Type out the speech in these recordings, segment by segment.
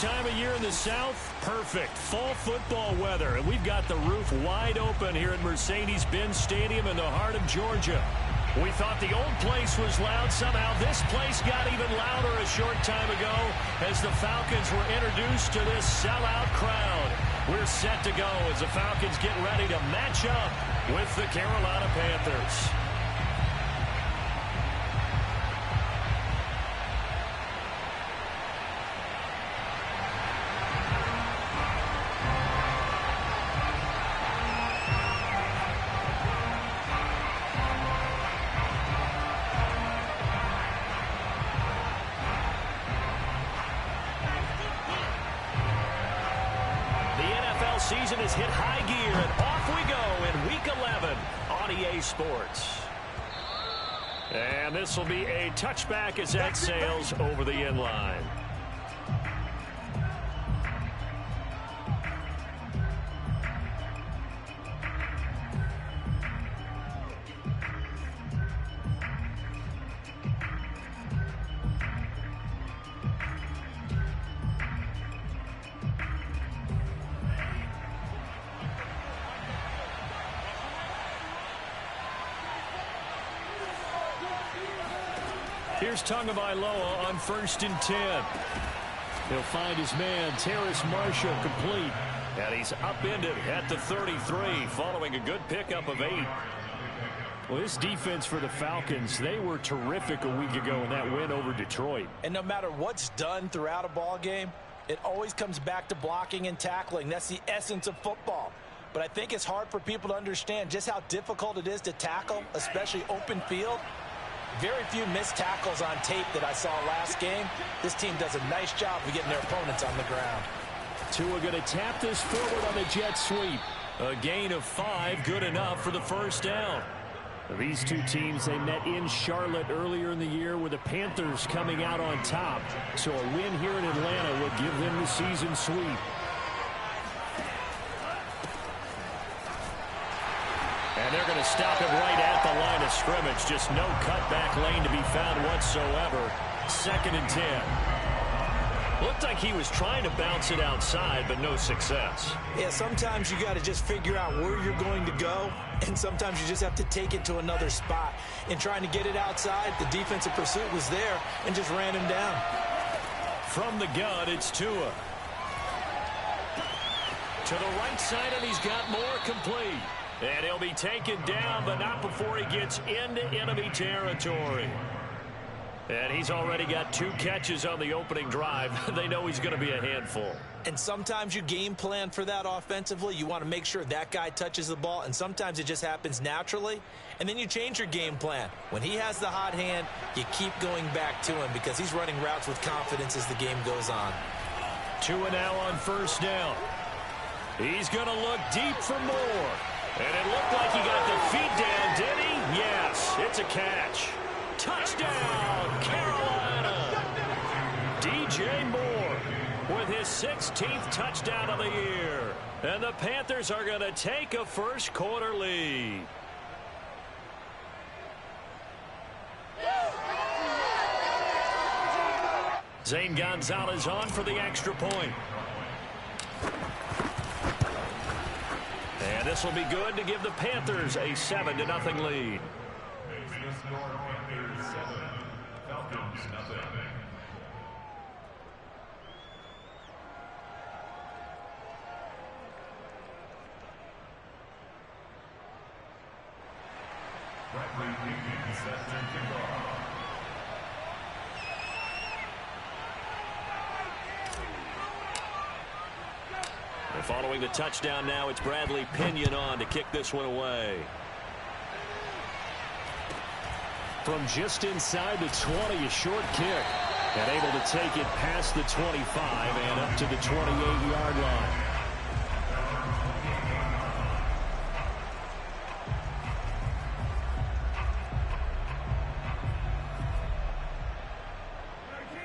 time of year in the South? Perfect. Fall football weather. And we've got the roof wide open here at Mercedes-Benz Stadium in the heart of Georgia. We thought the old place was loud. Somehow this place got even louder a short time ago as the Falcons were introduced to this sellout crowd. We're set to go as the Falcons get ready to match up with the Carolina Panthers. Season has hit high gear, and off we go in Week 11 on EA Sports. And this will be a touchback as that sails over the end line. Here's Tagovailoa on 1st and 10. He'll find his man, Terrace Marshall, complete. And he's upended at the 33 following a good pickup of 8. Well, this defense for the Falcons, they were terrific a week ago in that win over Detroit. And no matter what's done throughout a ball game, it always comes back to blocking and tackling. That's the essence of football. But I think it's hard for people to understand just how difficult it is to tackle, especially open field. Very few missed tackles on tape that I saw last game. This team does a nice job of getting their opponents on the ground. Tua going to tap this forward on the jet sweep. A gain of 5, good enough for the first down. These two teams, they met in Charlotte earlier in the year with the Panthers coming out on top. So a win here in Atlanta would give them the season sweep. And they're going to stop it right at the line of scrimmage. Just no cutback lane to be found whatsoever. 2nd and 10. Looked like he was trying to bounce it outside, but no success. Yeah, sometimes you got to just figure out where you're going to go, and sometimes you just have to take it to another spot. In trying to get it outside, the defensive pursuit was there and just ran him down. From the gun, it's Tua. To the right side, and he's got more complete. And he'll be taken down, but not before he gets into enemy territory. And he's already got 2 catches on the opening drive. They know he's going to be a handful. And sometimes you game plan for that offensively. You want to make sure that guy touches the ball, and sometimes it just happens naturally. And then you change your game plan. When he has the hot hand, you keep going back to him because he's running routes with confidence as the game goes on. Tua now on 1st down. He's going to look deep for more. And it looked like he got the feet down, did he? Yes, it's a catch. Touchdown, Carolina. DJ Moore with his 16th touchdown of the year. And the Panthers are going to take a first quarter lead. Zane Gonzalez on for the extra point. And this will be good to give the Panthers a 7-0 lead. And following the touchdown now, it's Bradley Pinion on to kick this one away. From just inside the 20, a short kick. And able to take it past the 25 and up to the 28-yard line.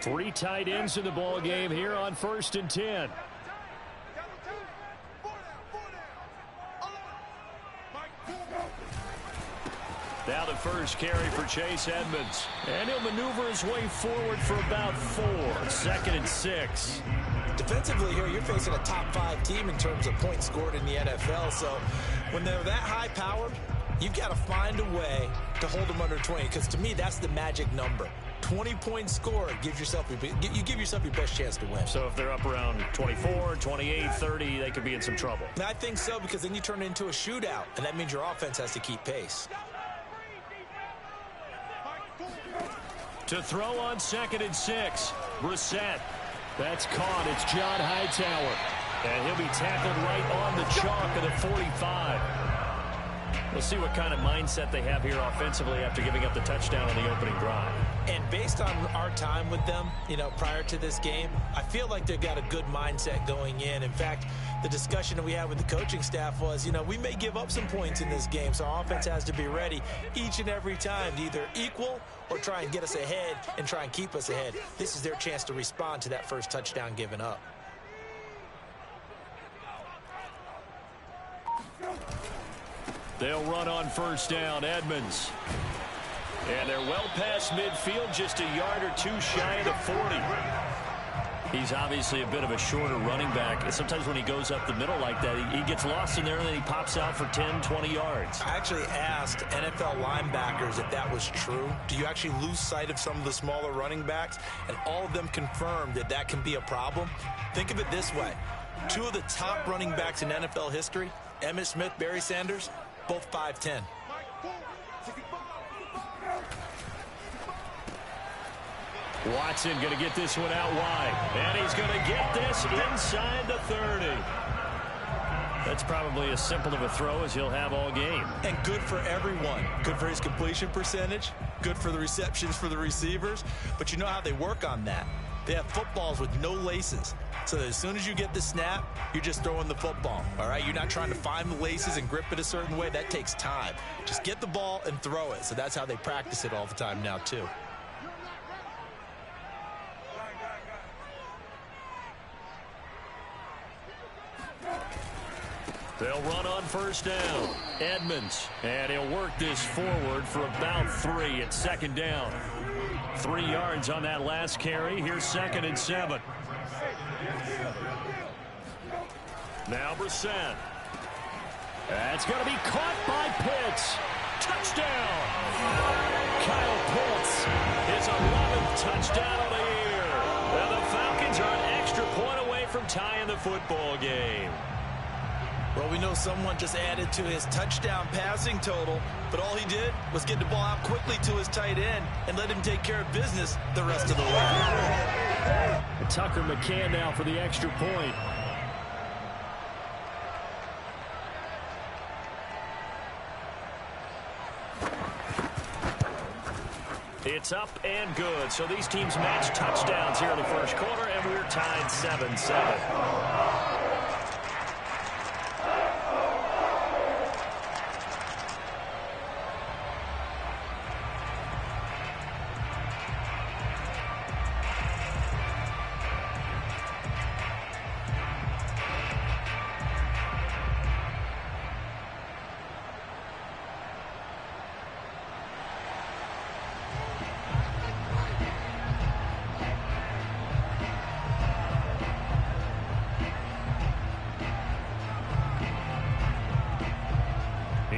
Three tight ends in the ball game here on 1st and 10. Now the first carry for Chase Edmonds. And he'll maneuver his way forward for about 4. 2nd and 6. Defensively here, you're facing a top 5 team in terms of points scored in the NFL. So when they're that high-powered, you've got to find a way to hold them under 20, because to me, that's the magic number. 20 points scored, you give yourself your best chance to win. So if they're up around 24, 28, 30, they could be in some trouble. I think so, because then you turn it into a shootout, and that means your offense has to keep pace. To throw on 2nd and 6, Brissett. That's caught. It's John Hightower. And he'll be tackled right on the chalk of the 45. We'll see what kind of mindset they have here offensively after giving up the touchdown on the opening drive. And based on our time with them, prior to this game, I feel like they've got a good mindset going in. In fact, the discussion that we had with the coaching staff was, we may give up some points in this game, so our offense has to be ready each and every time to either equal or try and get us ahead and try and keep us ahead. This is their chance to respond to that first touchdown given up. They'll run on 1st down, Edmonds. And they're well past midfield, just a yard or 2 shy of the 40. He's obviously a bit of a shorter running back. Sometimes when he goes up the middle like that, he gets lost in there and then he pops out for 10, 20 yards. I actually asked NFL linebackers if that was true. Do you actually lose sight of some of the smaller running backs? And all of them confirmed that that can be a problem. Think of it this way. 2 of the top running backs in NFL history, Emmitt Smith, Barry Sanders, both 5'10". Watson going to get this one out wide. And he's going to get this inside the 30. That's probably as simple of a throw as he'll have all game. And good for everyone. Good for his completion percentage. Good for the receptions for the receivers. But you know how they work on that. They have footballs with no laces. So that as soon as you get the snap, you're just throwing the football. All right? You're not trying to find the laces and grip it a certain way. That takes time. Just get the ball and throw it. So that's how they practice it all the time now, too. They'll run on 1st down. Edmonds. And he'll work this forward for about 3 at 2nd down. 3 yards on that last carry. Here's 2nd and 7. Now Brissett. That's going to be caught by Pitts. Touchdown. Kyle Pitts, his 11th touchdown of the year. And the Falcons are an extra point away from tying the football game. Well, we know someone just added to his touchdown passing total, but all he did was get the ball out quickly to his tight end and let him take care of business the rest of the way. Tucker McCann now for the extra point. It's up and good. So these teams match touchdowns here in the first quarter, and we're tied 7-7.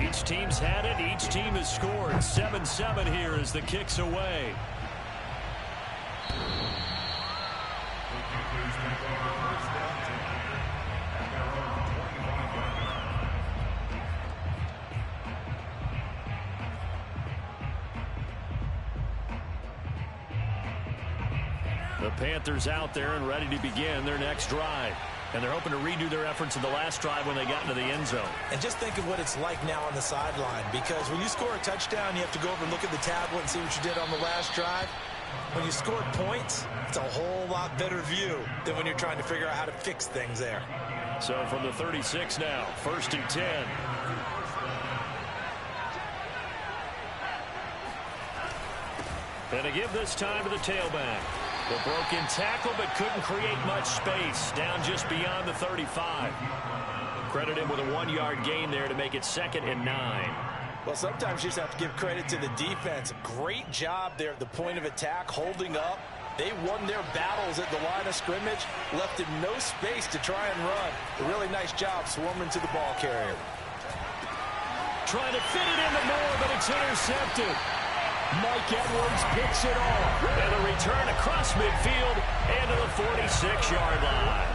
Each team's had it. Each team has scored. 7-7 here as the kick's away. The Panthers out there and ready to begin their next drive. And they're hoping to redo their efforts in the last drive when they got into the end zone. And just think of what it's like now on the sideline, because when you score a touchdown, you have to go over and look at the tablet and see what you did on the last drive. When you scored points, it's a whole lot better view than when you're trying to figure out how to fix things there. So from the 36 now, 1st and 10. And to give this time to the tailback. The broken tackle, but couldn't create much space. Down just beyond the 35. Credit him with a 1-yard gain there to make it 2nd and 9. Well, sometimes you just have to give credit to the defense. Great job there at the point of attack, holding up, They won their battles at the line of scrimmage, left him no space to try and run. A really nice job swarming to the ball carrier. Trying to fit it into Moore, but it's intercepted. Mike Edwards picks it off. And a return across midfield and to the 46-yard line.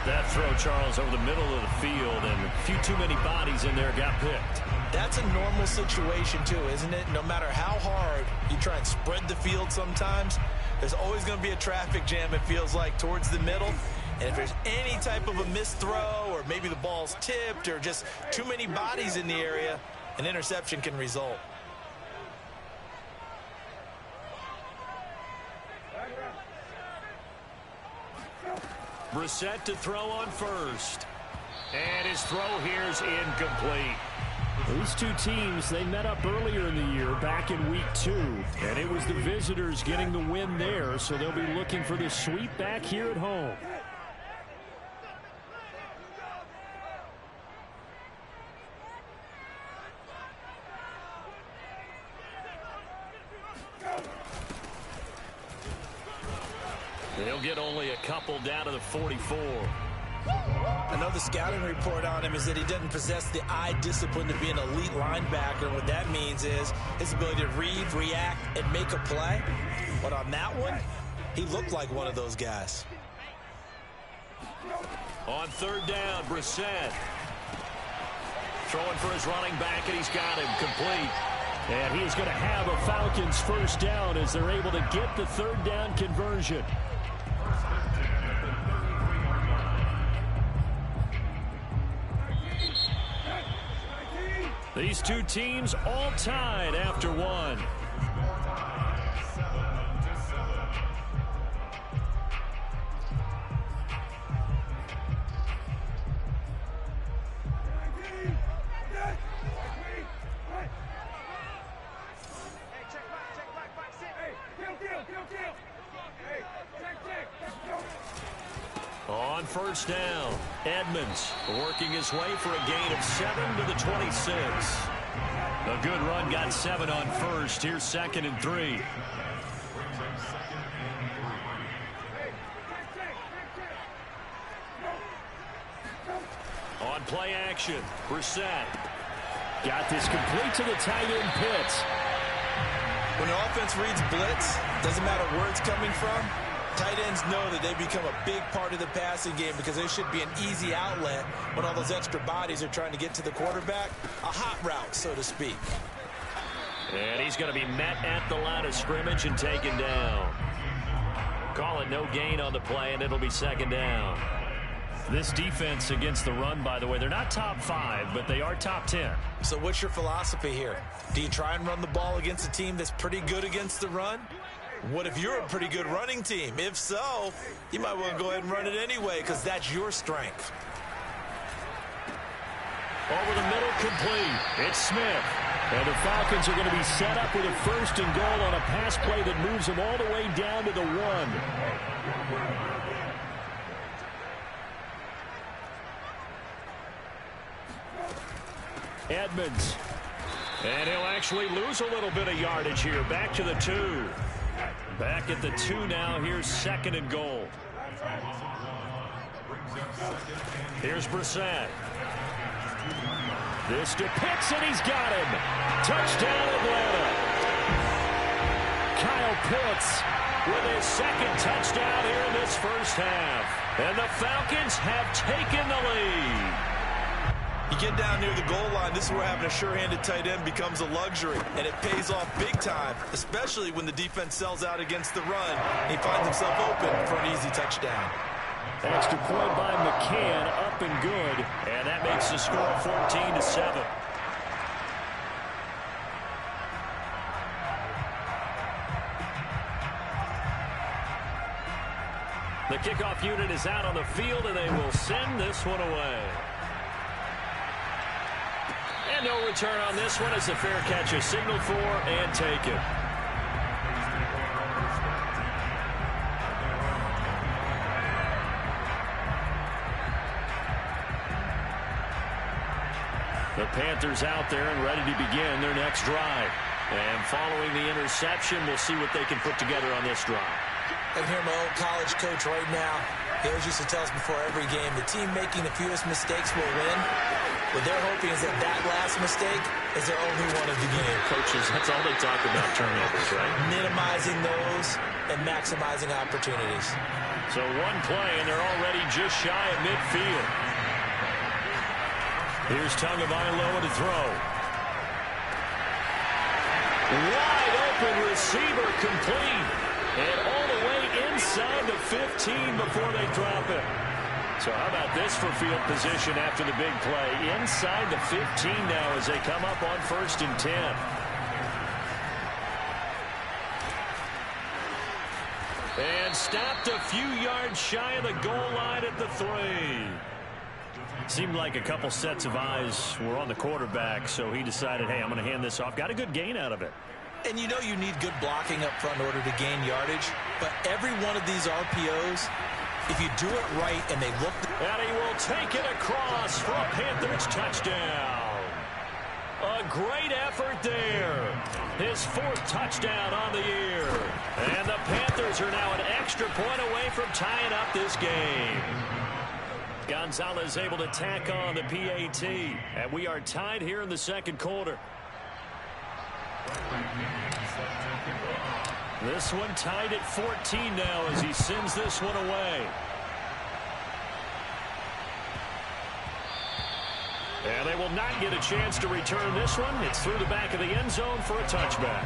That throw, Charles, over the middle of the field, and a few too many bodies in there got picked. That's a normal situation, too, isn't it? No matter how hard you try and spread the field sometimes, there's always going to be a traffic jam, it feels like, towards the middle. And if there's any type of a missed throw, or maybe the ball's tipped, or just too many bodies in the area, an interception can result. Brissett to throw on first. And his throw here is incomplete. These two teams, they met up earlier in the year, back in week 2. And it was the visitors getting the win there, so they'll be looking for the sweep back here at home. They'll get only a couple down to the 44. I know the scouting report on him is that he doesn't possess the eye discipline to be an elite linebacker. What that means is his ability to read, react, and make a play. But on that one, he looked like one of those guys. On third down, Brissett. Throwing for his running back, and he's got him complete. And he's going to have a Falcons first down as they're able to get the third down conversion. These two teams all tied after one. On first down, Edmonds working his way for a gain of 7 to the 26. A good run, got 7 on first. Here's 2nd and 3. On play action, Brissett. Got this complete to the tight end Pitts. When the offense reads blitz, doesn't matter where it's coming from, tight ends know that they become a big part of the passing game because there should be an easy outlet when all those extra bodies are trying to get to the quarterback. A hot route, so to speak. And he's going to be met at the line of scrimmage and taken down. Call it no gain on the play, and it'll be 2nd down. This defense against the run, by the way, they're not top 5, but they are top 10. So what's your philosophy here? Do you try and run the ball against a team that's pretty good against the run? What if you're a pretty good running team? If so, you might want to go ahead and run it anyway because that's your strength. Over the middle, complete. It's Smith. And the Falcons are going to be set up with a 1st and goal on a pass play that moves them all the way down to the 1. Edmonds. And he'll actually lose a little bit of yardage here. Back to the 2. Back at the 2 now. Here's 2nd and goal. Here's Brissett. This to Pitts, and he's got him. Touchdown, Atlanta. Kyle Pitts with his 2nd touchdown here in this first half. And the Falcons have taken the lead. You get down near the goal line, this is where having a sure-handed tight end becomes a luxury, and it pays off big time, especially when the defense sells out against the run, and he finds himself open for an easy touchdown. Extra point by McCann, up and good, and that makes the score 14-7. The kickoff unit is out on the field, and they will send this one away. And no return on this one as the fair catch is signaled for and taken. The Panthers out there and ready to begin their next drive. And following the interception, we'll see what they can put together on this drive. I can hear my old college coach right now. He always used to tell us before every game, the team making the fewest mistakes will win. What they're hoping is that last mistake is their only one of the game. Coaches, that's all they talk about, turnovers, right? Minimizing those and maximizing opportunities. So one play, and they're already just shy of midfield. Here's Tagovailoa to throw. Wide open receiver complete. And all the way inside the 15 before they drop it. So how about this for field position after the big play? Inside the 15 now as they come up on 1st and 10. And stopped a few yards shy of the goal line at the 3. Seemed like a couple sets of eyes were on the quarterback, so he decided, hey, I'm going to hand this off. Got a good gain out of it. And you know you need good blocking up front in order to gain yardage. But every one of these RPOs, if you do it right and they look... And he will take it across for a Panthers touchdown. A great effort there. His 4th touchdown on the year. And the Panthers are now an extra point away from tying up this game. Gonzalez able to tack on the PAT. And we are tied here in the 2nd quarter. This one tied at 14 now as he sends this one away. And they will not get a chance to return this one. It's through the back of the end zone for a touchback.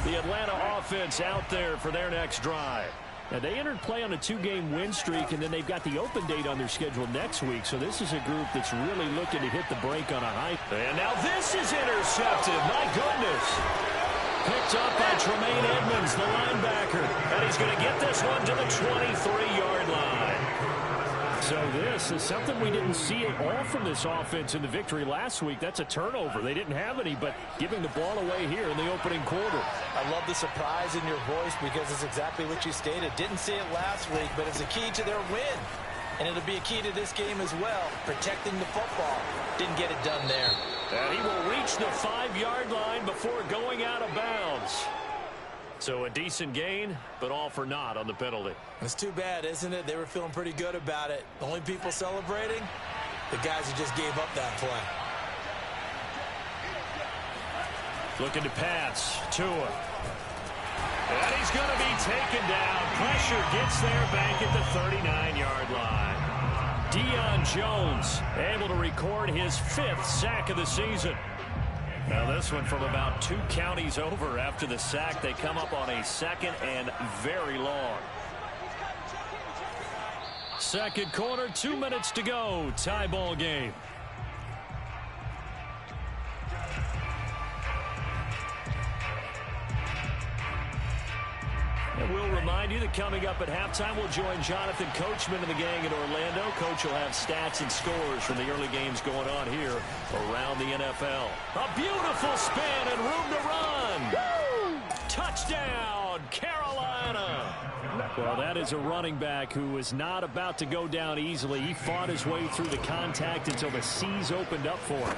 The Atlanta offense out there for their next drive. Now, they entered play on a 2-game win streak, and then they've got the open date on their schedule next week. So this is a group that's really looking to hit the break on a high. And now this is intercepted. My goodness. Picked up by Tremaine Edmonds, the linebacker. And he's going to get this one to the 23-yard line. So this is something we didn't see at all from this offense in the victory last week. That's a turnover. They didn't have any, but giving the ball away here in the opening quarter. I love the surprise in your voice because it's exactly what you stated. Didn't see it last week, but it's a key to their win. And it'll be a key to this game as well, protecting the football. Didn't get it done there. And he will reach the 5-yard line before going out of bounds. So a decent gain, but all for naught on the penalty. It's too bad, isn't it? They were feeling pretty good about it. The only people celebrating, the guys who just gave up that play. Looking to pass. Tua. And he's going to be taken down. Pressure gets there back at the 39-yard line. Deion Jones able to record his 5th sack of the season. Now this one from about 2 counties over after the sack. They come up on a 2nd and very long. 2nd quarter, 2 minutes to go. Tie ball game. And we'll remind you that coming up at halftime, we'll join Jonathan Coachman and the gang in Orlando. Coach will have stats and scores from the early games going on here around the NFL. A beautiful spin and room to run. Woo! Touchdown, Carolina. Well, that is a running back who is not about to go down easily. He fought his way through the contact until the seas opened up for him.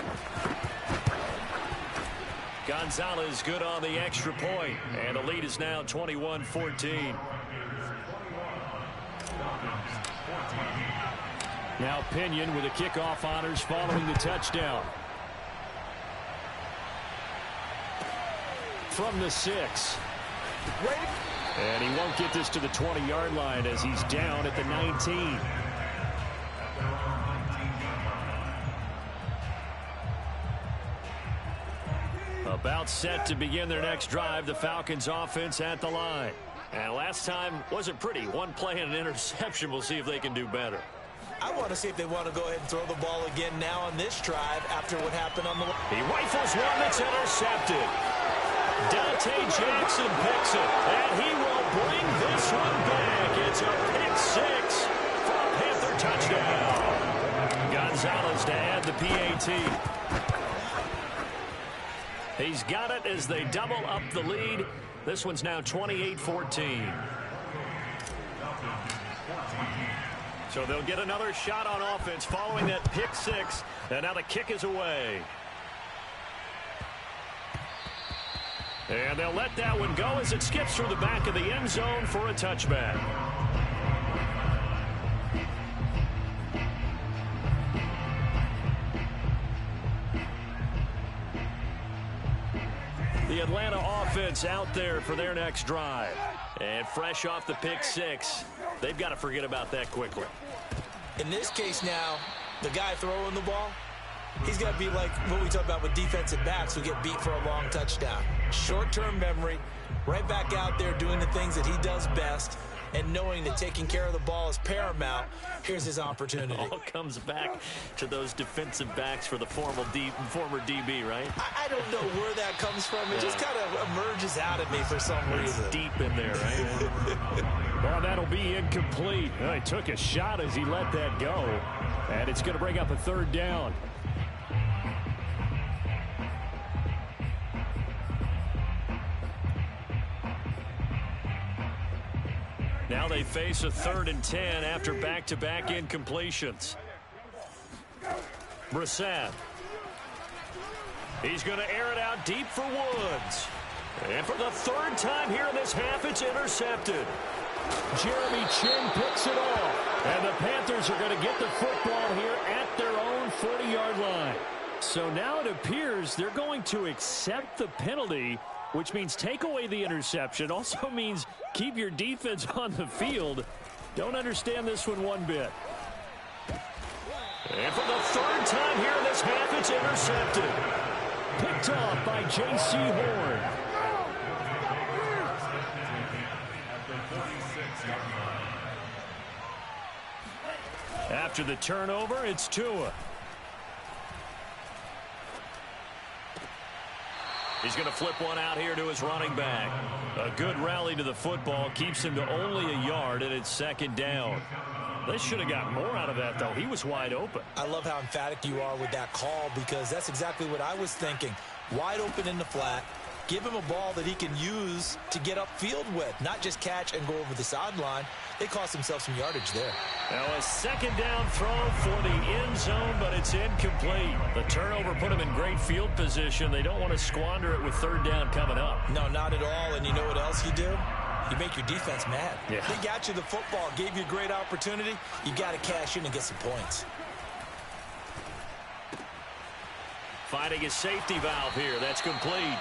Gonzalez good on the extra point, and the lead is now 21-14. Now Pinion with the kickoff honors following the touchdown. From the 6. And he won't get this to the 20-yard line as he's down at the 19. About set to begin their next drive. The Falcons offense at the line. And last time wasn't pretty. One play and an interception. We'll see if they can do better. I want to see if they want to go ahead and throw the ball again now on this drive after what happened on the... He rifles one that's intercepted. Dante Jackson picks it. And he will bring this one back. It's a pick 6 for a Panther touchdown. Gonzalez to add the PAT. He's got it as they double up the lead. This one's now 28-14. So they'll get another shot on offense following that pick six. And now the kick is away. And they'll let that one go as it skips through the back of the end zone for a touchback. The Atlanta offense out there for their next drive. And fresh off the pick six, they've got to forget about that quickly. In this case now, the guy throwing the ball, he's got to be like what we talk about with defensive backs who get beat for a long touchdown. Short-term memory, right back out there doing the things that he does best, and knowing that taking care of the ball is paramount. Here's his opportunity. It all comes back to those defensive backs for the former DB, right? I don't know where that comes from. It just kind of emerges out of me for some reason. It's deep in there, right? Well, that'll be incomplete. He took a shot as he let that go. And it's going to bring up a third down. Now they face a 3rd and 10 after back-to-back incompletions. Brissett. He's going to air it out deep for Woods. And for the 3rd time here in this half, it's intercepted. Jeremy Chin picks it off. And the Panthers are going to get the football here at their own 40-yard line. So now it appears they're going to accept the penalty, which means take away the interception. Also means keep your defense on the field. Don't understand this one bit. And for the 3rd time here in this half, it's intercepted. Picked off by J.C. Horn. After the turnover, it's Tua. He's going to flip one out here to his running back. A good rally to the football keeps him to only a yard, and it's 2nd down. They should have got more out of that, though. He was wide open. I love how emphatic you are with that call, because that's exactly what I was thinking. Wide open in the flat. Give him a ball that he can use to get upfield with, not just catch and go over the sideline. They cost themselves some yardage there. Now a 2nd down throw for the end zone, but it's incomplete. The turnover put them in great field position. They don't want to squander it with 3rd down coming up. No, not at all. And you know what else you do? You make your defense mad. Yeah. They got you the football, gave you a great opportunity. You got to cash in and get some points. Finding a safety valve here. That's complete.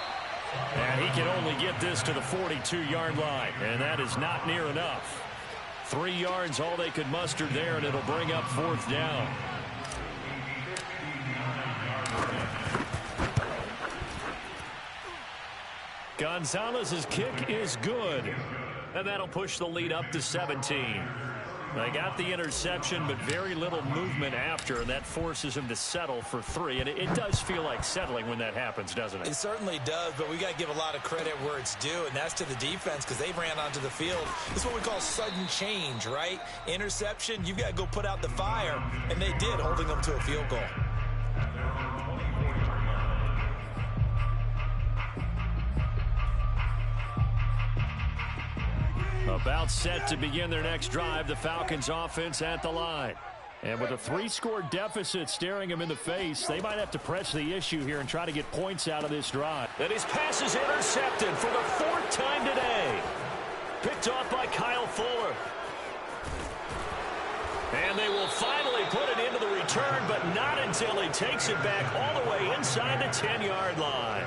And he can only get this to the 42-yard line, and that is not near enough. 3 yards, all they could muster there, and it'll bring up 4th down. Gonzalez's kick is good, and that'll push the lead up to 17. They got the interception, but very little movement after, and that forces him to settle for 3. And it does feel like settling when that happens, doesn't it? It certainly does, but we got to give a lot of credit where it's due, and that's to the defense, because they ran onto the field. This is what we call sudden change, right? Interception, you've got to go put out the fire, and they did, holding them to a field goal. About set to begin their next drive, the Falcons offense at the line. And with a 3-score deficit staring them in the face, they might have to press the issue here and try to get points out of this drive. And his pass is intercepted for the 4th time today. Picked off by Kyle Fuller. And they will finally put it into the return, but not until he takes it back all the way inside the 10-yard line.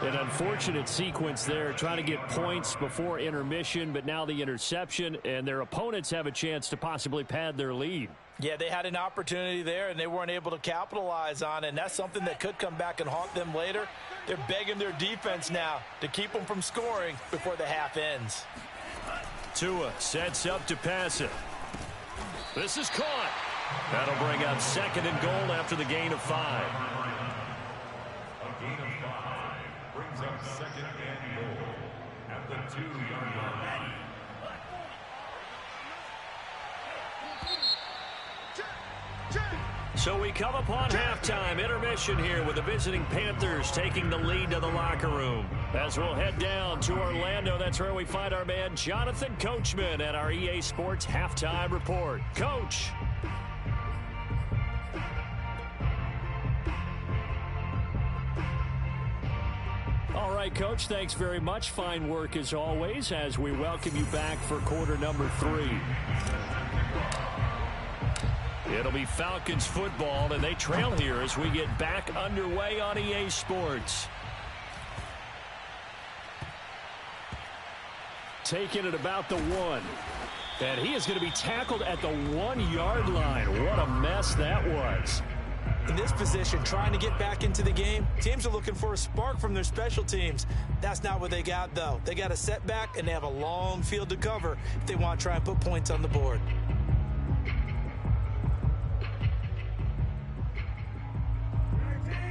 An unfortunate sequence there, trying to get points before intermission, but now the interception, and their opponents have a chance to possibly pad their lead. Yeah, they had an opportunity there, and they weren't able to capitalize on it, and that's something that could come back and haunt them later. They're begging their defense now to keep them from scoring before the half ends. Tua sets up to pass it. This is caught. That'll bring up 2nd and goal after the gain of 5. Brings up 2nd and goal at the 2-yard line. So we come upon halftime intermission here with the visiting Panthers taking the lead to the locker room. As we'll head down to Orlando, that's where we find our man Jonathan Coachman at our EA Sports Halftime Report. Coach. All right, Coach, thanks very much. Fine work as always as we welcome you back for quarter number 3. It'll be Falcons football, and they trail here as we get back underway on EA Sports. Taking it about the 1. And he is going to be tackled at the 1-yard line. What a mess that was. In this position, trying to get back into the game, teams are looking for a spark from their special teams. That's not what they got, though. They got a setback, and they have a long field to cover if they want to try and put points on the board.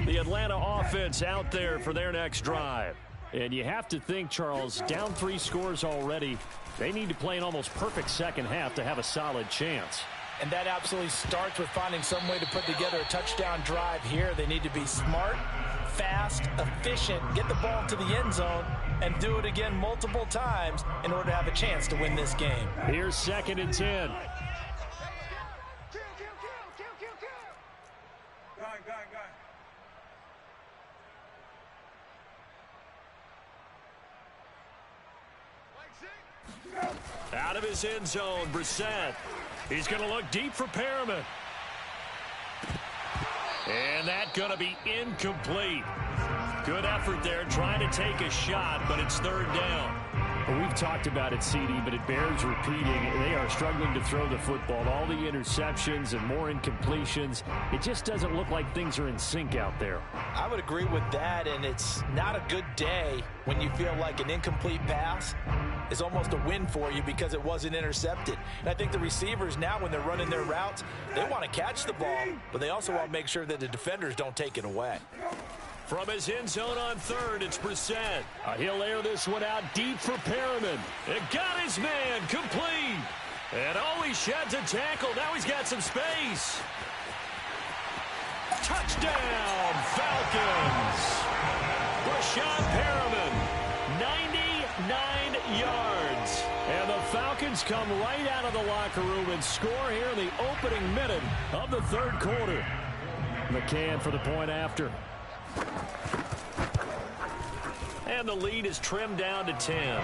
The Atlanta offense out there for their next drive. And you have to think, Charles, down 3 scores already. They need to play an almost perfect second half to have a solid chance. And that absolutely starts with finding some way to put together a touchdown drive here. They need to be smart, fast, efficient, get the ball to the end zone, and do it again multiple times in order to have a chance to win this game. Here's 2nd and 10. Out of his end zone, Brissett. He's going to look deep for Perriman. And that's going to be incomplete. Good effort there trying to take a shot, but it's 3rd down. Well, we've talked about it, CD, but it bears repeating. They are struggling to throw the football. All the interceptions and more incompletions. It just doesn't look like things are in sync out there. I would agree with that, and it's not a good day when you feel like an incomplete pass is almost a win for you because it wasn't intercepted. And I think the receivers now, when they're running their routes, they want to catch the ball, but they also want to make sure that the defenders don't take it away. From his end zone on 3rd, it's Brissett. He'll air this one out deep for Perriman. It got his man complete. And he sheds a tackle. Now he's got some space. Touchdown, Falcons. Brashad Perriman, 99 yards. And the Falcons come right out of the locker room and score here in the opening minute of the 3rd quarter. McCann for the point after. And the lead is trimmed down to 10.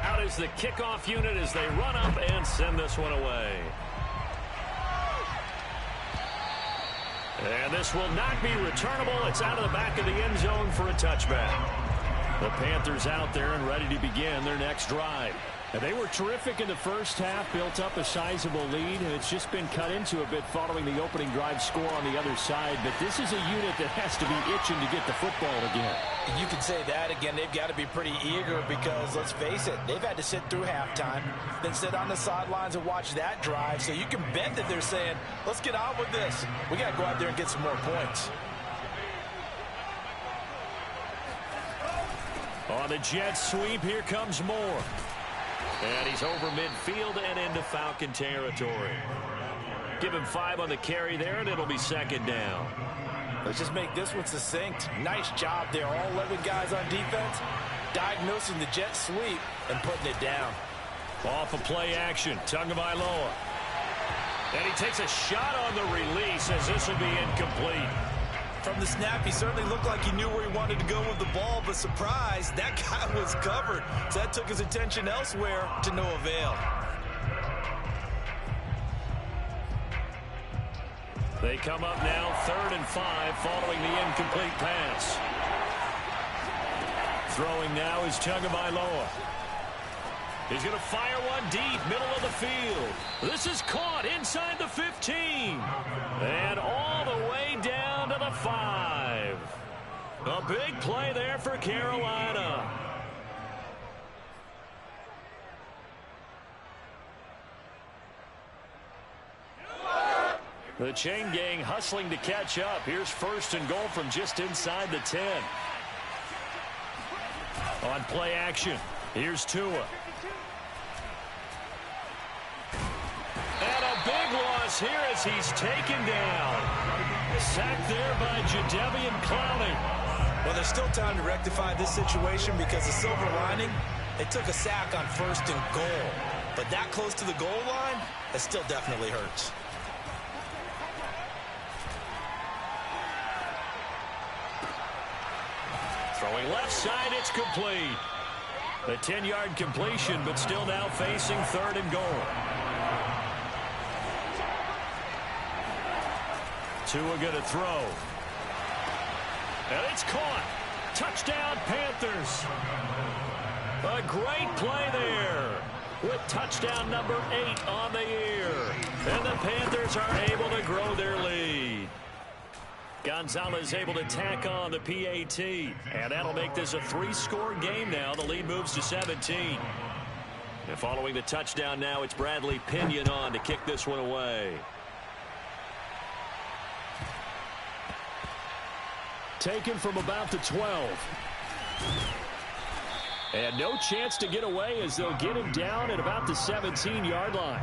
Out is the kickoff unit as they run up and send this one away. And this will not be returnable. It's out of the back of the end zone for a touchback. The Panthers out there and ready to begin their next drive. And they were terrific in the first half, built up a sizable lead, and it's just been cut into a bit following the opening drive score on the other side. But this is a unit that has to be itching to get the football again. You can say that again. They've got to be pretty eager because, let's face it, they've had to sit through halftime, then sit on the sidelines and watch that drive. So you can bet that they're saying, let's get on with this. We got to go out there and get some more points. On the jet sweep, here comes Moore. And he's over midfield and into Falcon territory. Give him 5 on the carry there, and it'll be 2nd down. Let's just make this one succinct. Nice job there. All 11 guys on defense diagnosing the jet sweep and putting it down. Off of play action, Tagovailoa. And he takes a shot on the release as this will be incomplete. From the snap, he certainly looked like he knew where he wanted to go with the ball, but surprise, that guy was covered. So that took his attention elsewhere to no avail. They come up now 3rd and 5 following the incomplete pass. Throwing now is Tagovailoa. He's going to fire one deep, middle of the field. This is caught inside the 15. And all the way down to the 5. A big play there for Carolina. The chain gang hustling to catch up. Here's first and goal from just inside the 10. On play action, here's Tua. And a big loss here as he's taken down. Sacked there by Jadeveon Clowney. Well, there's still time to rectify this situation because the silver lining, they took a sack on first and goal. But that close to the goal line, it still definitely hurts. Throwing left side, it's complete. A 10-yard completion, but still now facing third and goal. Tua going to throw. And it's caught. Touchdown, Panthers. A great play there with touchdown number 8 on the year. And the Panthers are able to grow their lead. Gonzalez able to tack on the PAT. And that'll make this a 3-score game now. The lead moves to 17. And following the touchdown now, it's Bradley Pinion on to kick this one away. Taken from about the 12. And no chance to get away as they'll get him down at about the 17-yard line.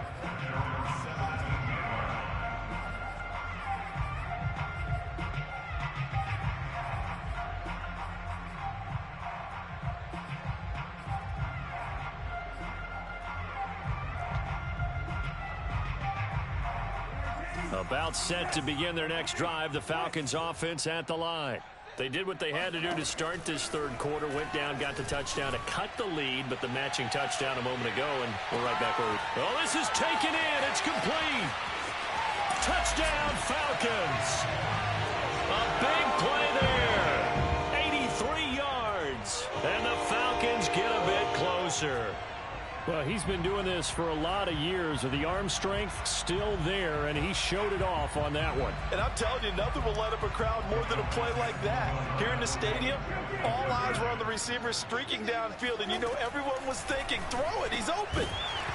About set to begin their next drive, the Falcons offense at the line. They did what they had to do to start this third quarter, went down, got the touchdown to cut the lead, but the matching touchdown a moment ago, and we're right back where well, this is taken in. It's complete. Touchdown, Falcons. A big play there. 83 yards. And the Falcons get a bit closer. Well, he's been doing this for a lot of years with the arm strength still there, and he showed it off on that one. And I'm telling you, nothing will light up a crowd more than a play like that. Here in the stadium, all eyes were on the receiver streaking downfield, and you know everyone was thinking, throw it, he's open.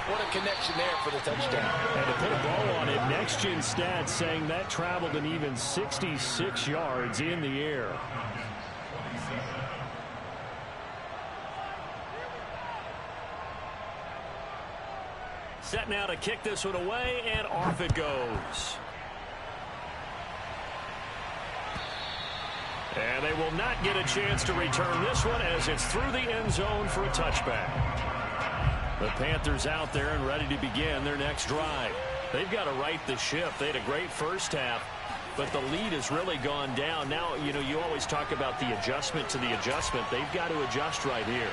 What a connection there for the touchdown. And to put a bow on it, Next Gen Stats saying that traveled an even 66 yards in the air. Set now to kick this one away, and off it goes. And they will not get a chance to return this one as it's through the end zone for a touchback. The Panthers out there and ready to begin their next drive. They've got to right the ship. They had a great first half, but the lead has really gone down. Now, you know, you always talk about the adjustment to the adjustment. They've got to adjust right here.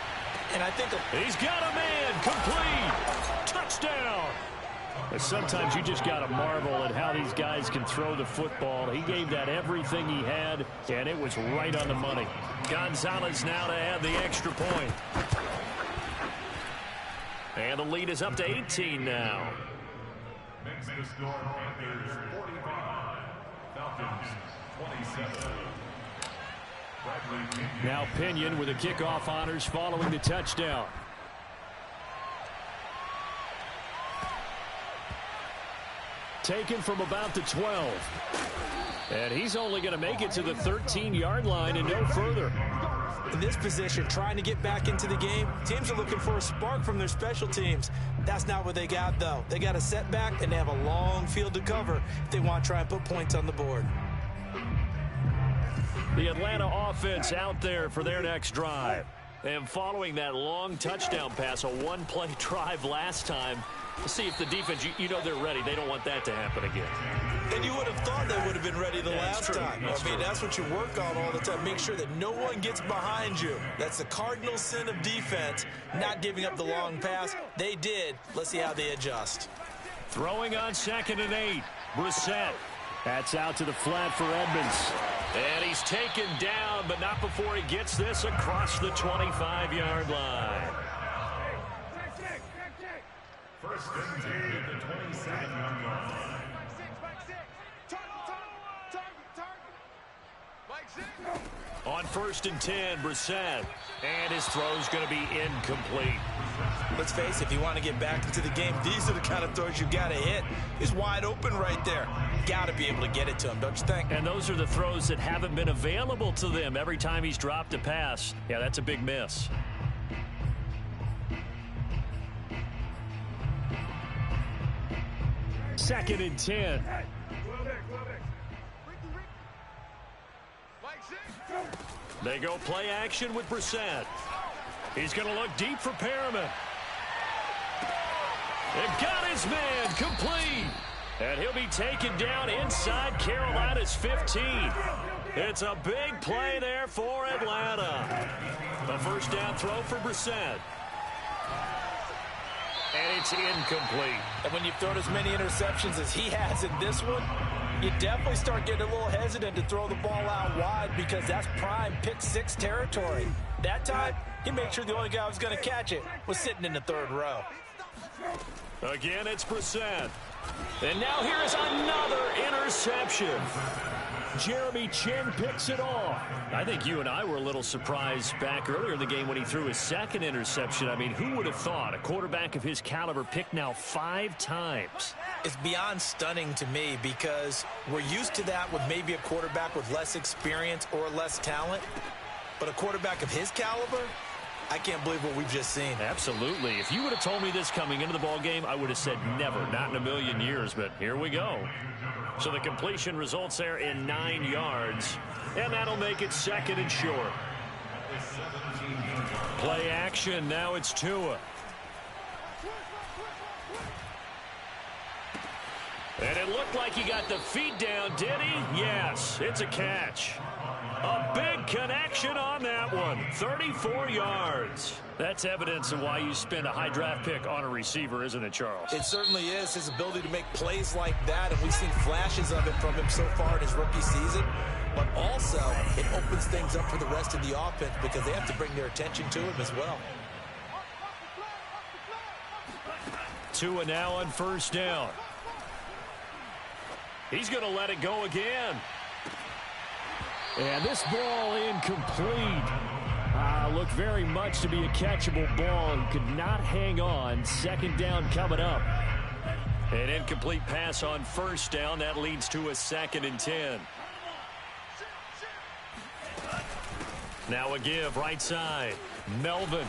And I think he's got a man complete. Touchdown. And sometimes you just got to marvel at how these guys can throw the football. He gave that everything he had, and it was right on the money. Gonzalez now to add the extra point. And the lead is up to 18 now. Makes the score Panthers 45, Falcons 27. Now Pinion with the kickoff honors following the touchdown. Taken from about the 12. And he's only going to make it to the 13-yard line and no further. In this position, trying to get back into the game, teams are looking for a spark from their special teams. That's not what they got, though. They got a setback, and they have a long field to cover if they want to try and put points on the board. The Atlanta offense out there for their next drive. And following that long touchdown pass, a one-play drive last time, to see if the defense, you know they're ready. They don't want that to happen again. And you would have thought they would have been ready the last time. I mean, that's what you work on all the time. Make sure that no one gets behind you. That's the cardinal sin of defense, not giving up the long pass. They did. Let's see how they adjust. Throwing on 2nd and 8. Brissett. That's out to the flat for Edmonds. And he's taken down, but not before he gets this across the 25-yard line. First and 10 at the 27-yard line. On 1st and 10, Brissett. And his throw's going to be incomplete. Let's face it, if you want to get back into the game, these are the kind of throws you got to hit. He's wide open right there. Got to be able to get it to him, don't you think? And those are the throws that haven't been available to them every time he's dropped a pass. Yeah, that's a big miss. Second and 10. They go play action with Brissett. He's going to look deep for Perriman. It got his man complete. And he'll be taken down inside Carolina's 15. It's a big play there for Atlanta. The first down throw for Brissett. And it's incomplete. And when you've thrown as many interceptions as he has in this one, you definitely start getting a little hesitant to throw the ball out wide because that's prime pick six territory. That time, he made sure the only guy who was going to catch it was sitting in the third row. Again, it's Brissett. And now here's another interception. Jeremy Chin picks it off. I think you and I were a little surprised back earlier in the game when he threw his second interception. I mean, who would have thought a quarterback of his caliber picked now 5 times? It's beyond stunning to me because we're used to that with maybe a quarterback with less experience or less talent. But a quarterback of his caliber, I can't believe what we've just seen. Absolutely. If you would have told me this coming into the ball game, I would have said never, not in a million years. But here we go. So the completion results there in 9 yards. And that'll make it second and short. Play action. Now it's Tua. And it looked like he got the feet down, did he? Yes, it's a catch. A big connection on that one. 34 yards. That's evidence of why you spend a high draft pick on a receiver, isn't it, Charles? It certainly is. His ability to make plays like that, and we've seen flashes of it from him so far in his rookie season. But also, it opens things up for the rest of the offense because they have to bring their attention to him as well. Tua now on first down. He's going to let it go again. And this ball incomplete. Looked very much to be a catchable ball and could not hang on. Second down coming up. An incomplete pass on first down. That leads to a second and 10. Now a give right side. Melvin.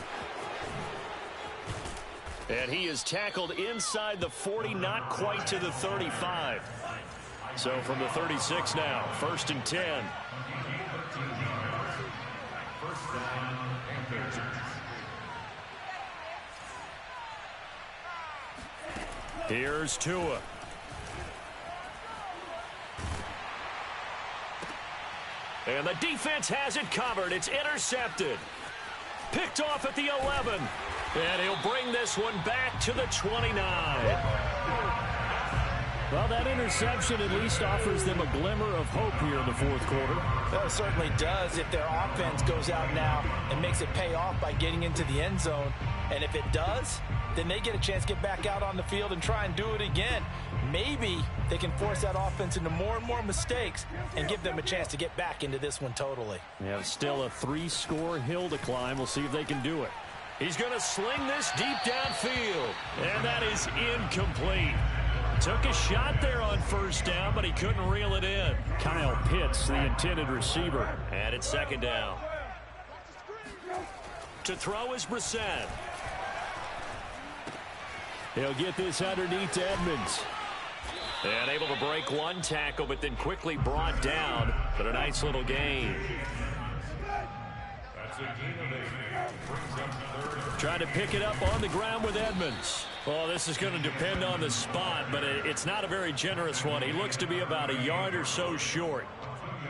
And he is tackled inside the 40, not quite to the 35. So from the 36 now, first and 10. Here's Tua. And the defense has it covered. It's intercepted. Picked off at the 11. And he'll bring this one back to the 29. Well, that interception at least offers them a glimmer of hope here in the fourth quarter. Well, it certainly does if their offense goes out now and makes it pay off by getting into the end zone. And if it does, then they get a chance to get back out on the field and try and do it again. Maybe they can force that offense into more and more mistakes and give them a chance to get back into this one totally. Yeah, still a 3-score hill to climb. We'll see if they can do it. He's going to sling this deep downfield. And that is incomplete. Took a shot there on first down, but he couldn't reel it in. Kyle Pitts, the intended receiver. And it's second down. To throw is Brissett. He'll get this underneath to Edmonds. And able to break one tackle, but then quickly brought down. But a nice little gain. Trying to pick it up on the ground with Edmonds. Well, this is going to depend on the spot, but it's not a very generous one. He looks to be about a yard or so short.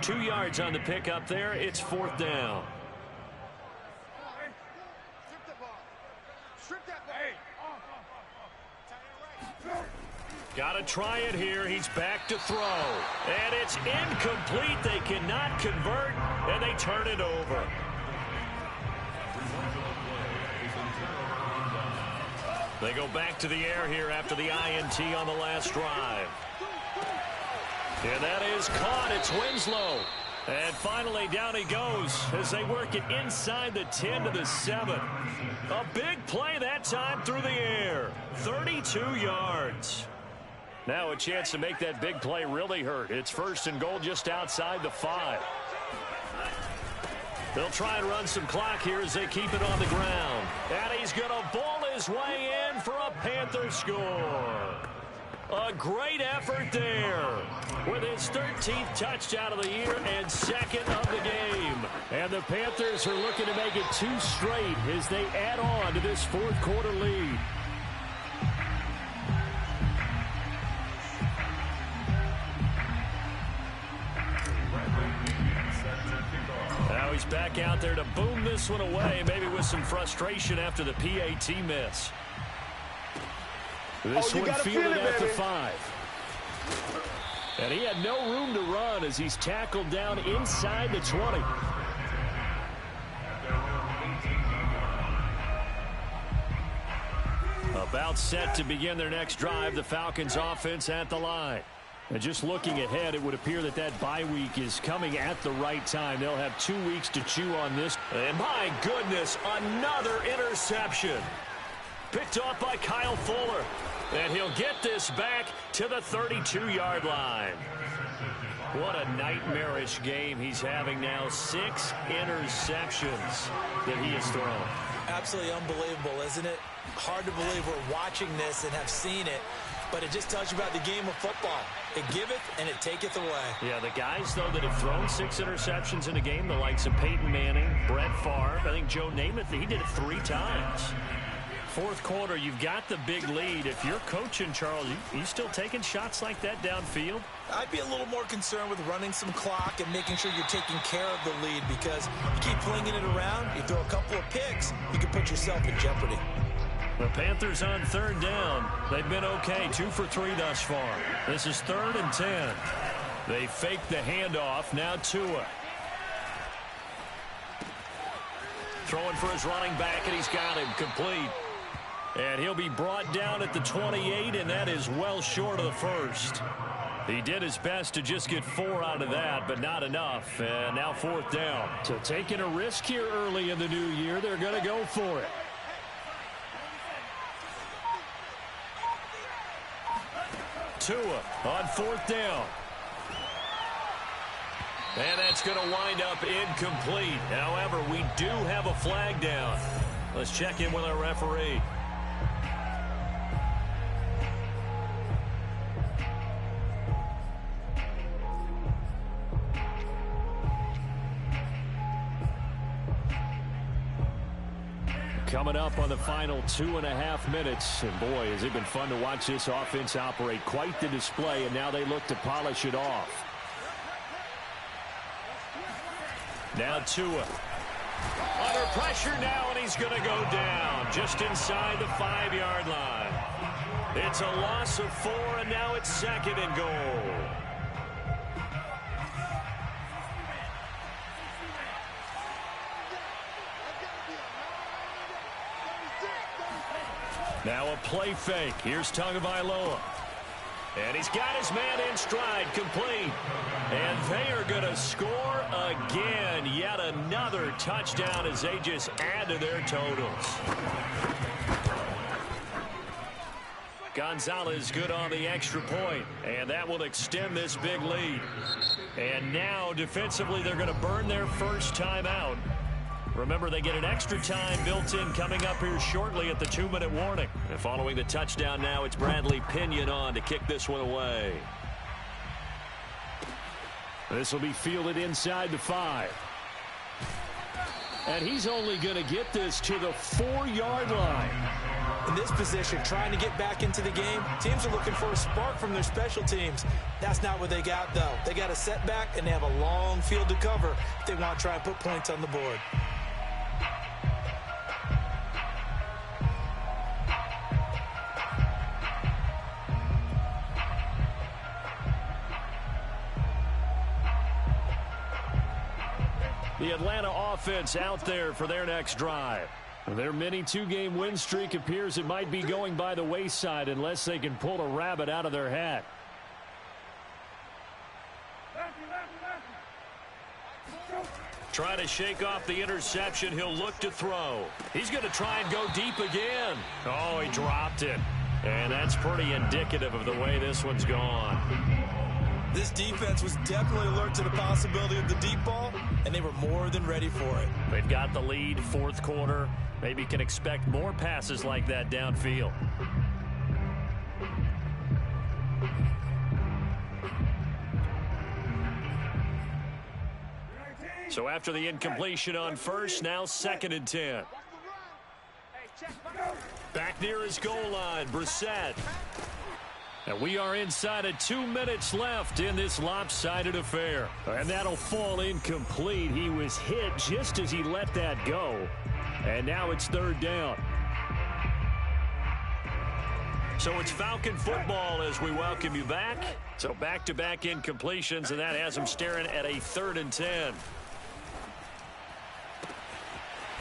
2 yards on the pickup there. It's fourth down. Got to try it here. He's back to throw. And it's incomplete. They cannot convert, and they turn it over. They go back to the air here after the INT on the last drive. And that is caught. It's Winslow. And finally, down he goes as they work it inside the 10 to the 7. A big play that time through the air. 32 yards. Now a chance to make that big play really hurt. It's 1st and goal just outside the 5. They'll try and run some clock here as they keep it on the ground. And he's going to ball his way in for a Panther score. A great effort there with his 13th touchdown of the year and 2nd of the game. And the Panthers are looking to make it 2 straight as they add on to this 4th quarter lead. Now he's back out there to boom this one away, maybe with some frustration after the PAT miss. This one fielded at the 5. And he had no room to run as he's tackled down inside the 20. About set to begin their next drive, the Falcons offense at the line. And just looking ahead, it would appear that that bye week is coming at the right time. They'll have 2 weeks to chew on this. And my goodness, another interception. Picked off by Kyle Fuller. And he'll get this back to the 32-yard line. What a nightmarish game he's having now. 6 interceptions that he has thrown. Absolutely unbelievable, isn't it? Hard to believe we're watching this and have seen it. But it just tells you about the game of football. It giveth and it taketh away. Yeah, the guys, though, that have thrown 6 interceptions in a game, the likes of Peyton Manning, Brett Favre, I think Joe Namath, he did it 3 times. 4th quarter, you've got the big lead. If you're coaching, Charles, you still taking shots like that downfield? I'd be a little more concerned with running some clock and making sure you're taking care of the lead, because you keep flinging it around, you throw a couple of picks, you can put yourself in jeopardy. The Panthers on 3rd down. They've been okay, 2 for 3 thus far. This is 3rd and 10. They fake the handoff. Now Tua. Throwing for his running back, and he's got him complete. And he'll be brought down at the 28, and that is well short of the 1st. He did his best to just get 4 out of that, but not enough. And now 4th down. So taking a risk here early in the new year, they're going to go for it. Tua on 4th down. And that's going to wind up incomplete. However, we do have a flag down. Let's check in with our referee. Coming up on the final 2.5 minutes. And boy, has it been fun to watch this offense operate. Quite the display, and now they look to polish it off. Now Tua. Under pressure now, and he's going to go down just inside the 5-yard line. It's a loss of 4, and now it's 2nd and goal. Now a play fake. Here's Tagovailoa. And he's got his man in stride, complete. And they are going to score again. Yet another touchdown as they just add to their totals. Gonzalez good on the extra point, and that will extend this big lead. And now defensively they're going to burn their first timeout. Remember, they get an extra time built in coming up here shortly at the 2-minute warning. And following the touchdown now, it's Bradley Pinion on to kick this one away. This will be fielded inside the 5. And he's only going to get this to the 4-yard line. In this position, trying to get back into the game, teams are looking for a spark from their special teams. That's not what they got, though. They got a setback, and they have a long field to cover if they want to try and put points on the board. The Atlanta offense out there for their next drive. Their mini 2-game win streak appears it might be going by the wayside unless they can pull a rabbit out of their hat. Trying to shake off the interception. He'll look to throw. He's going to try and go deep again. Oh, he dropped it. And that's pretty indicative of the way this one's gone. This defense was definitely alert to the possibility of the deep ball, and they were more than ready for it. They've got the lead, fourth quarter. Maybe can expect more passes like that downfield. So after the incompletion on first, now 2nd and 10. Back near his goal line, Brissett. And we are inside of 2 minutes left in this lopsided affair. And that'll fall incomplete. He was hit just as he let that go. And now it's 3rd down. So it's Falcon football as we welcome you back. So back-to-back incompletions, and that has him staring at a 3rd and 10.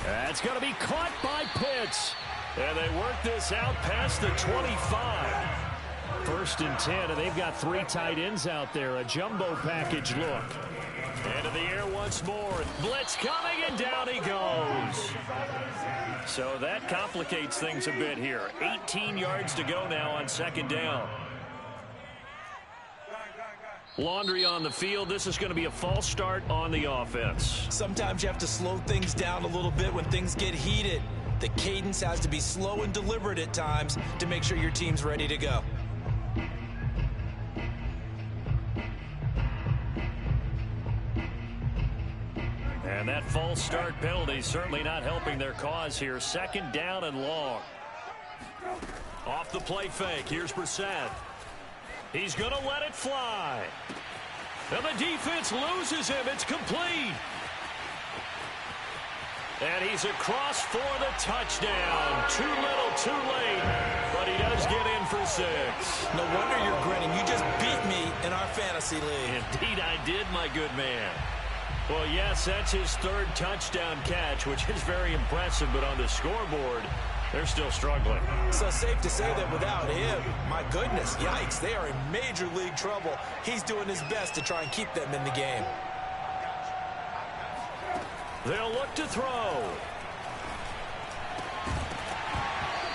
That's going to be caught by Pitts. And they work this out past the 25. 1st and 10, and they've got 3 tight ends out there. A jumbo package look. Into the air once more. Blitz coming, and down he goes. So that complicates things a bit here. 18 yards to go now on 2nd down. Laundry on the field. This is going to be a false start on the offense. Sometimes you have to slow things down a little bit when things get heated. The cadence has to be slow and deliberate at times to make sure your team's ready to go. And that false start penalty certainly not helping their cause here. 2nd down and long. Off the play fake. Here's Brissett. He's going to let it fly. And the defense loses him. It's complete. And he's across for the touchdown. Too little, too late. But he does get in for 6. No wonder you're grinning. You just beat me in our fantasy league. Indeed I did, my good man. Well, yes, that's his 3rd touchdown catch, which is very impressive. But on the scoreboard, they're still struggling. So safe to say that without him, my goodness, yikes, they are in major league trouble. He's doing his best to try and keep them in the game. They'll look to throw.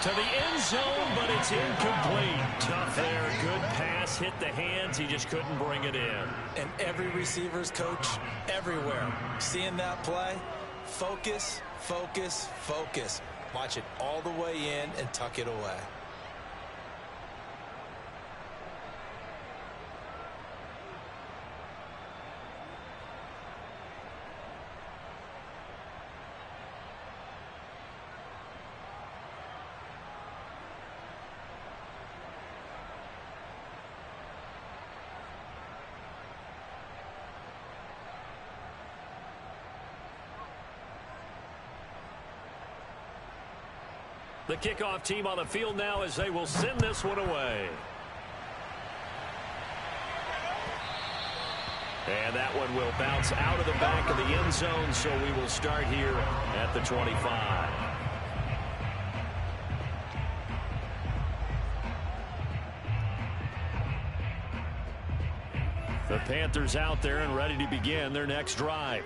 To the end zone, but it's incomplete. Tough there. Good pass. Hit the hands. He just couldn't bring it in. And every receiver's coach everywhere. Seeing that play, focus, focus, focus. Watch it all the way in and tuck it away. The kickoff team on the field now as they will send this one away. And that one will bounce out of the back of the end zone, so we will start here at the 25. The Panthers out there and ready to begin their next drive.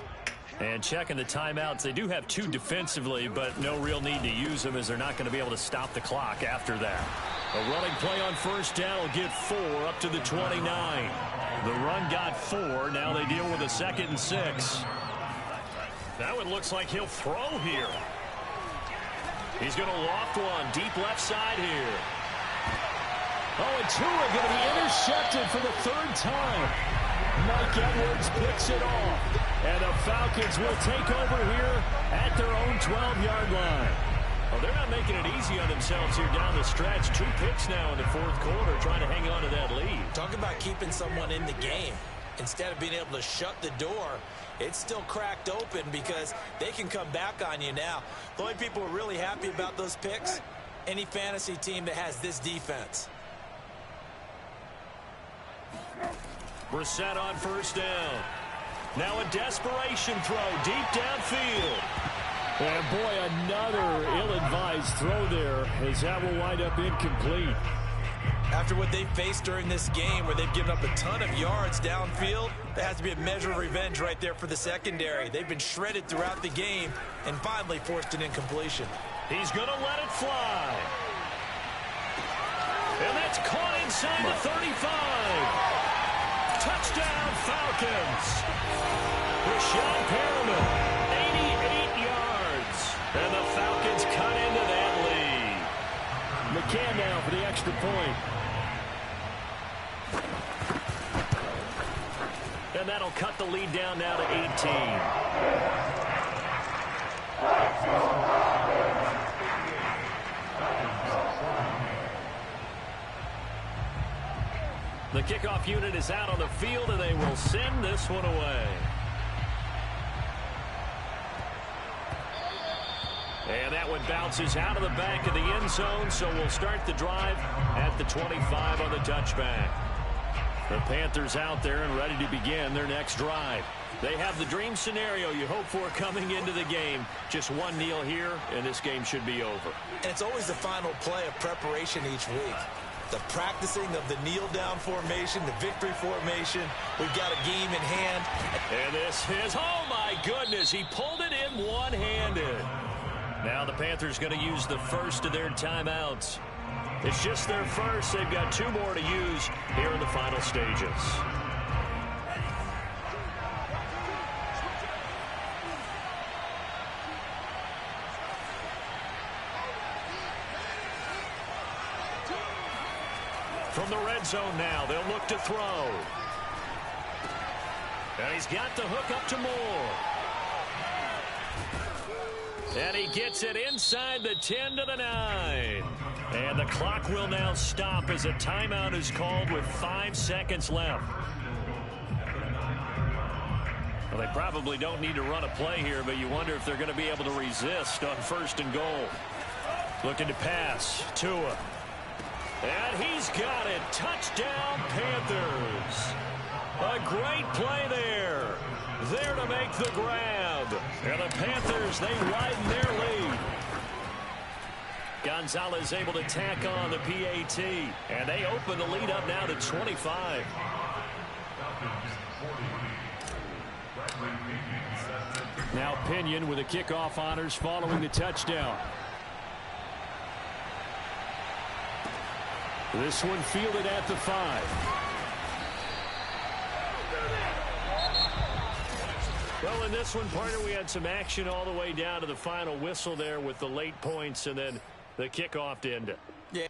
And checking the timeouts, they do have 2 defensively, but no real need to use them as they're not going to be able to stop the clock after that. A running play on 1st down will get 4 up to the 29. The run got 4. Now they deal with a 2nd and 6. That one looks like he'll throw here. He's going to loft one deep left side here. Oh, and Tua going to be intercepted for the 3rd time. Mike Edwards picks it off. And the Falcons will take over here at their own 12-yard line. Well, they're not making it easy on themselves here down the stretch. 2 picks now in the 4th quarter trying to hang on to that lead. Talk about keeping someone in the game. Instead of being able to shut the door, it's still cracked open because they can come back on you now. The only people who are really happy about those picks, any fantasy team that has this defense. Brissett on 1st down. Now a desperation throw deep downfield. And boy, another ill-advised throw there as that will wind up incomplete. After what they faced during this game where they've given up a ton of yards downfield, there has to be a measure of revenge right there for the secondary. They've been shredded throughout the game and finally forced an incompletion. He's going to let it fly. And that's caught inside the 35. Touchdown, Falcons. Rashawn Perriman, 88 yards. And the Falcons cut into that lead. McCann now for the extra point. And that'll cut the lead down now to 18. The kickoff unit is out on the field, and they will send this one away. And that one bounces out of the back of the end zone, so we'll start the drive at the 25 on the touchback. The Panthers out there and ready to begin their next drive. They have the dream scenario you hope for coming into the game. Just one kneel here, and this game should be over. And it's always the final play of preparation each week. The practicing of the kneel-down formation, the victory formation. We've got a game in hand. And this is, oh my goodness, he pulled it in one-handed. Now the Panthers going to use the first of their timeouts. It's just their first. They've got two more to use here in the final stages. From the red zone now, they'll look to throw. And he's got the hook up to Moore. And he gets it inside the 10 to the 9. And the clock will now stop as a timeout is called with 5 seconds left. Well, they probably don't need to run a play here, but you wonder if they're going to be able to resist on 1st and goal. Looking to pass. Tua. And he's got it. Touchdown, Panthers. A great play there. There to make the grab. And the Panthers, they widen their lead. Gonzalez able to tack on the PAT. And they open the lead up now to 25. Now Pinion with the kickoff honors following the touchdown. This one fielded at the 5. Well, in this one, partner, we had some action all the way down to the final whistle there with the late points and then the kickoff to end it. Yeah.